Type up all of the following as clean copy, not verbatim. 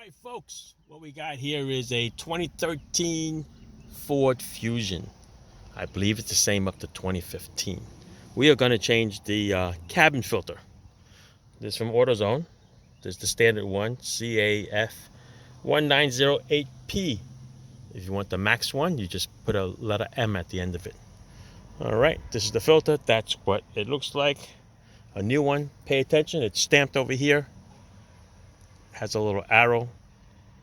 right, folks, what we got here is a 2013 Ford Fusion. I believe it's the same up to 2015. We are going to change the cabin filter. This is from AutoZone. This is the standard one, CAF 1908P. If you want the max one, you just put a letter M at the end of it. All right, this is the filter. That's what it looks like. A new one. Pay attention. It's stamped over here. Has a little arrow.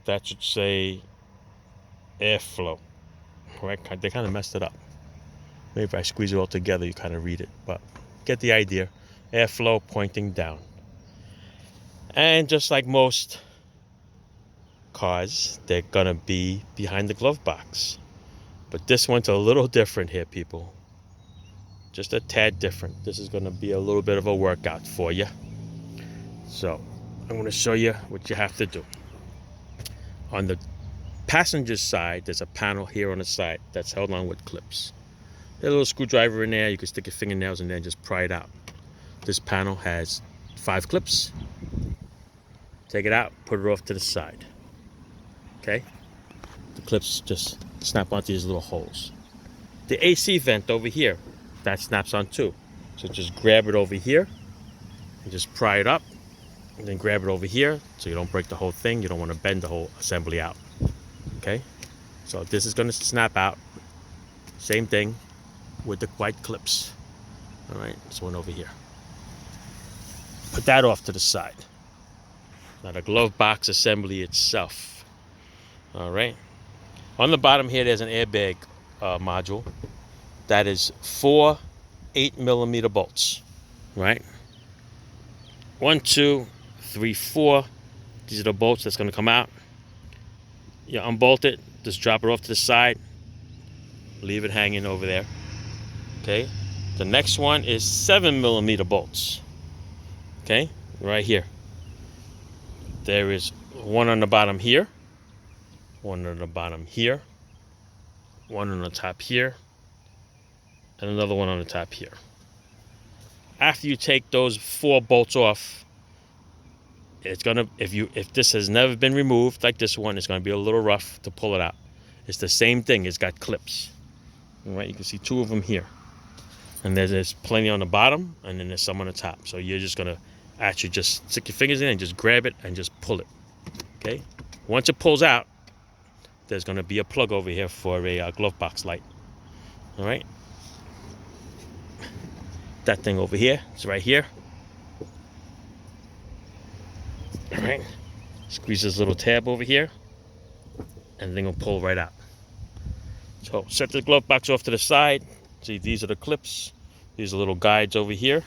That should say airflow. Right? They kind of messed it up. Maybe if I squeeze it all together, you kind of read it. But get the idea. Airflow pointing down. And just like most cars, they're going to be behind the glove box. But this one's a little different here, people. Just a tad different. This is going to be a little bit of a workout for you. So I'm going to show you what you have to do. On the passenger side, there's a panel here on the side that's held on with clips. There's a little screwdriver in there. You can stick your fingernails in there and just pry it out. This panel has 5 clips. Take it out, put it off to the side. Okay? The clips just snap onto these little holes. The AC vent over here, that snaps on too. So just grab it over here and just pry it up. And then grab it over here so you don't break the whole thing. You don't want to bend the whole assembly out. Okay? So this is going to snap out. Same thing with the white clips. All right, this one over here. Put that off to the side. Now the glove box assembly itself. All right. On the bottom here, there's an airbag module. That is 4 8mm bolts. Right? 1, 2, 3, 4. These are the bolts that's going to come out. You unbolt it. Just drop it off to the side. Leave it hanging over there. Okay. The next one is 7mm bolts. Okay. Right here. There is one on the bottom here. One on the bottom here. One on the top here. And another one on the top here. After you take those 4 bolts off, it's gonna, if this has never been removed like this one, it's gonna be a little rough to pull it out. It's the same thing. It's got clips. All right, you can see 2 of them here, and there's plenty on the bottom, and then there's some on the top. So you're just gonna actually just stick your fingers in and just grab it and just pull it. Okay. Once it pulls out, there's gonna be a plug over here for a glove box light. All right. That thing over here, it's right here. All right, squeeze this little tab over here, and the thing will pull right out. So set the glove box off to the side. See, these are the clips. These are little guides over here,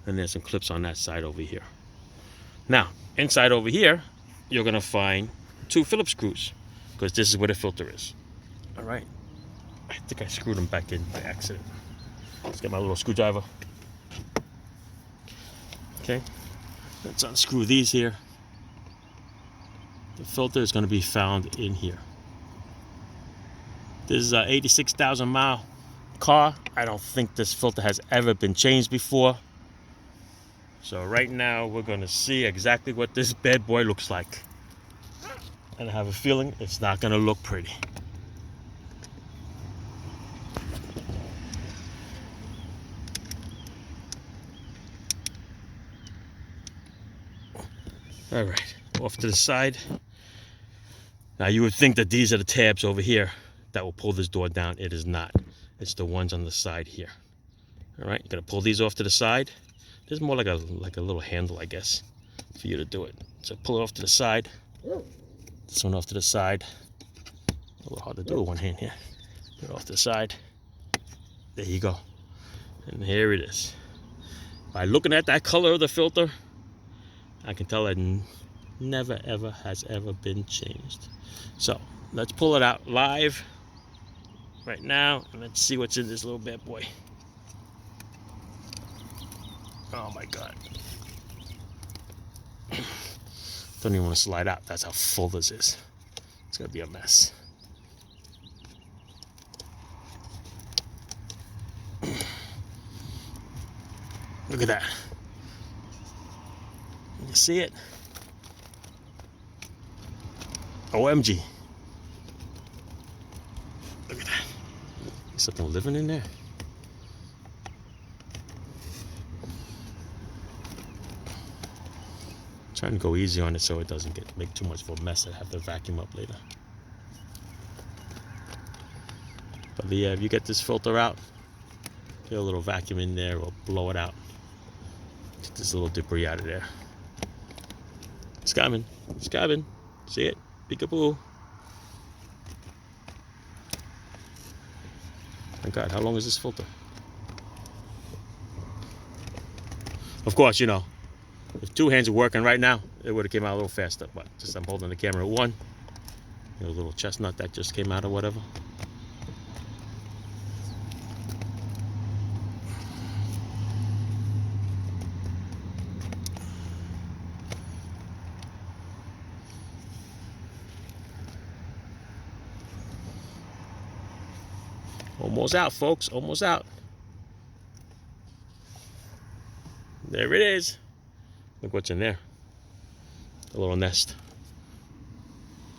and there's some clips on that side over here. Now, inside over here, you're gonna find 2 Phillips screws, because this is where the filter is. All right, I think I screwed them back in by accident. Let's get my little screwdriver. Okay. Let's unscrew these here. The filter is going to be found in here. This is an 86,000 mile car. I don't think this filter has ever been changed before. So right now we're going to see exactly what this bad boy looks like. And I have a feeling it's not going to look pretty. All right, off to the side. Now you would think that these are the tabs over here that will pull this door down. It is not. It's the ones on the side here. All right, you're gonna pull these off to the side. This is more like a little handle, I guess, for you to do it. So pull it off to the side. This one off to the side. A little hard to do with one hand here. Put it off to the side. There you go. And here it is. By looking at that color of the filter, I can tell it never ever has ever been changed. So let's pull it out live right now, and let's see what's in this little bad boy. Oh my God. Don't even want to slide out. That's how full this is. It's gonna be a mess. Look at that. You see it? OMG. Look at that. There's something living in there. Trying to go easy on it so it doesn't make too much of a mess. I have to vacuum up later. But yeah, if you get this filter out, get a little vacuum in there, or blow it out. Get this little debris out of there. It's coming. It's coming. See it? Peekaboo. My God, how long is this filter? Of course, you know, if two hands are working right now, it would have came out a little faster. But just I'm holding the camera at one. You know, a little chestnut that just came out or whatever. Almost out, folks. Almost out. There it is. Look what's in there. A little nest.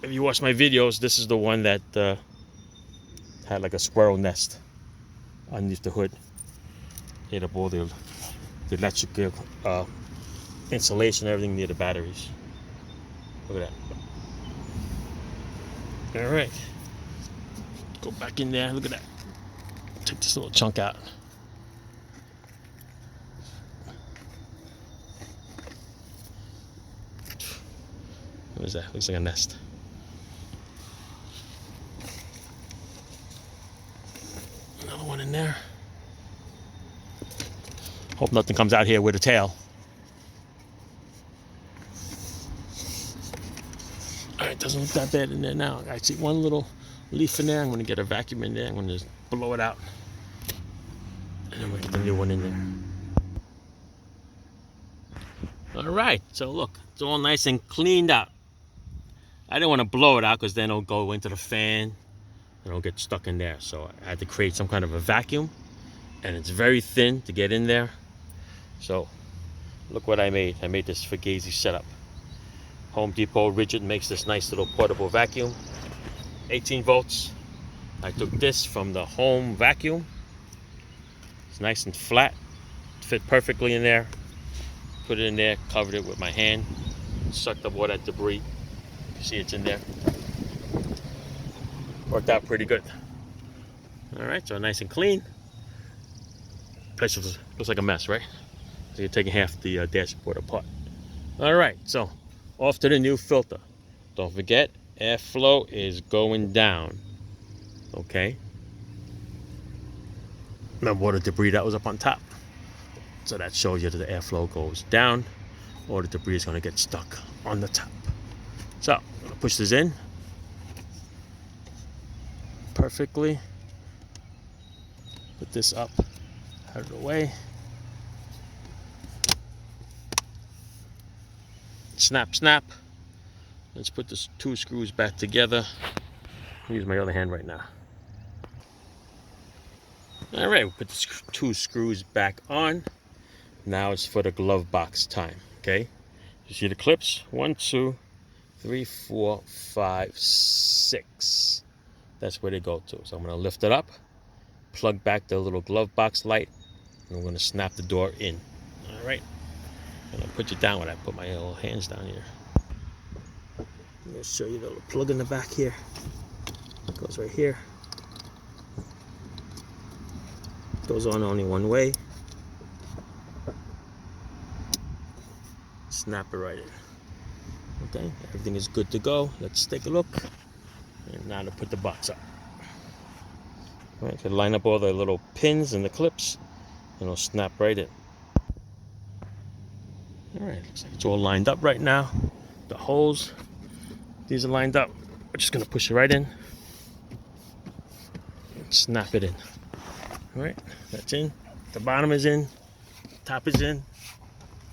If you watch my videos, this is the one that had like a squirrel nest underneath the hood. Ate up all the electrical insulation, everything near the batteries. Look at that. All right. Go back in there. Look at that. Take this little chunk out. What is that? Looks like a nest. Another one in there. Hope nothing comes out here with a tail. Alright, doesn't look that bad in there now. I see one little leaf in there. I'm going to get a vacuum in there. I'm going to just blow it out. And then we'll get the new one in there. Alright, so look. It's all nice and cleaned out. I didn't want to blow it out because then it'll go into the fan and it'll get stuck in there. So I had to create some kind of a vacuum, and it's very thin to get in there. So look what I made. I made this Fugazi setup. Home Depot Rigid makes this nice little portable vacuum. 18 volts. I took this from the home vacuum. It's nice and flat. Fit perfectly in there. Put it in there, covered it with my hand. Sucked up all that debris. You see it's in there. Worked out pretty good. Alright, so nice and clean. Place looks like a mess, right? So you're taking half the dashboard apart. Alright, so off to the new filter. Don't forget, airflow is going down. Okay? Remember all the debris that was up on top? So that shows you that the airflow goes down, or the debris is going to get stuck on the top. So, I'm going to push this in perfectly. Put this up out of the way. Snap, snap. Let's put the two screws back together. I'll use my other hand right now. All right, we'll put the two screws back on. Now it's for the glove box time, okay? You see the clips? 1, 2, 3, 4, 5, 6. That's where they go to. So I'm gonna lift it up, plug back the little glove box light, and I'm gonna snap the door in. All right. I'm gonna put you down when I put my little hands down here. I'm gonna show you the little plug in the back here. It goes right here. Goes on only one way. Snap it right in. Okay, everything is good to go. Let's take a look. And now to put the box up. All right, so line up all the little pins and the clips, and it'll snap right in. All right, looks like it's all lined up right now. The holes, these are lined up. We're just gonna push it right in and snap it in. All right, that's in. The bottom is in. Top is in.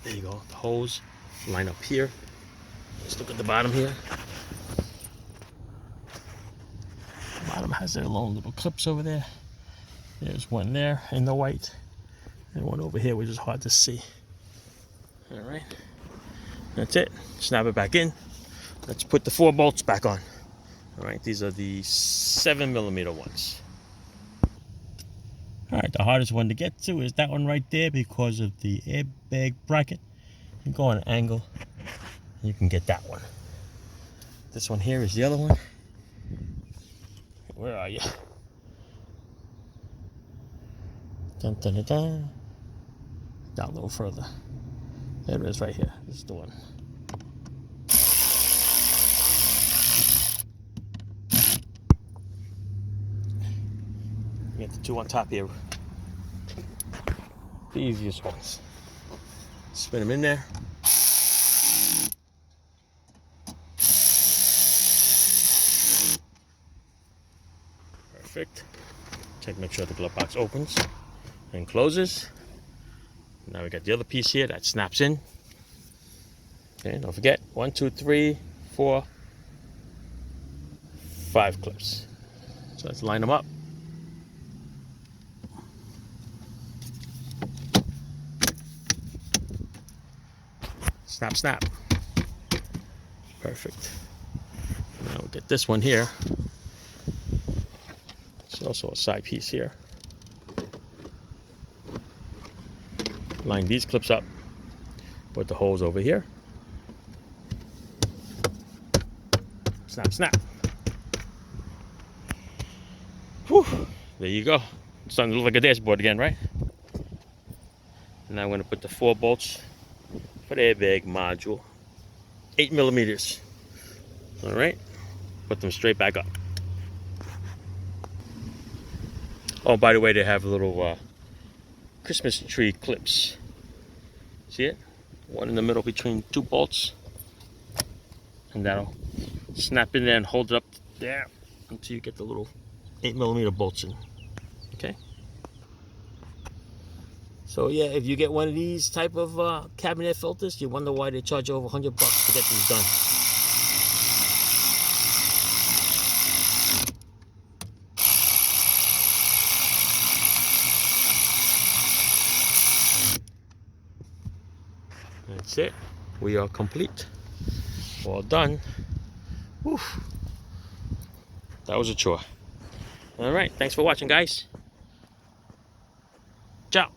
There you go. The holes line up here. Let's look at the bottom here. The bottom has their long little clips over there. There's one there in the white, and one over here which is hard to see. All right, that's it. Snap it back in. Let's put the 4 bolts back on. All right, these are the 7mm ones. All right, the hardest one to get to is that one right there because of the airbag bracket. You go on an angle, you can get that one. This one here is the other one. Where are you? Dun, dun, dun, dun. Down a little further. There it is right here. This is the one. Get the 2 on top here. The easiest ones. Spin them in there. Perfect. Check, make sure the glove box opens and closes. Now we got the other piece here that snaps in. Okay, don't forget 1, 2, 3, 4, 5 clips. So let's line them up. Snap, snap. Perfect. Now we'll get this one here. It's also a side piece here. Line these clips up with the holes over here. Snap, snap. Whew. There you go. It's starting to look like a dashboard again, right? And now I'm going to put the 4 bolts for the airbag module. 8mm. All right. Put them straight back up. Oh, by the way, they have little Christmas tree clips. See it? One in the middle between 2 bolts. And that'll snap in there and hold it up there until you get the little 8mm bolts in. Okay? So yeah, if you get one of these type of cabinet filters, you wonder why they charge over $100 to get these done. That's it. We are complete. All done. Whew. That was a chore. All right. Thanks for watching, guys. Ciao.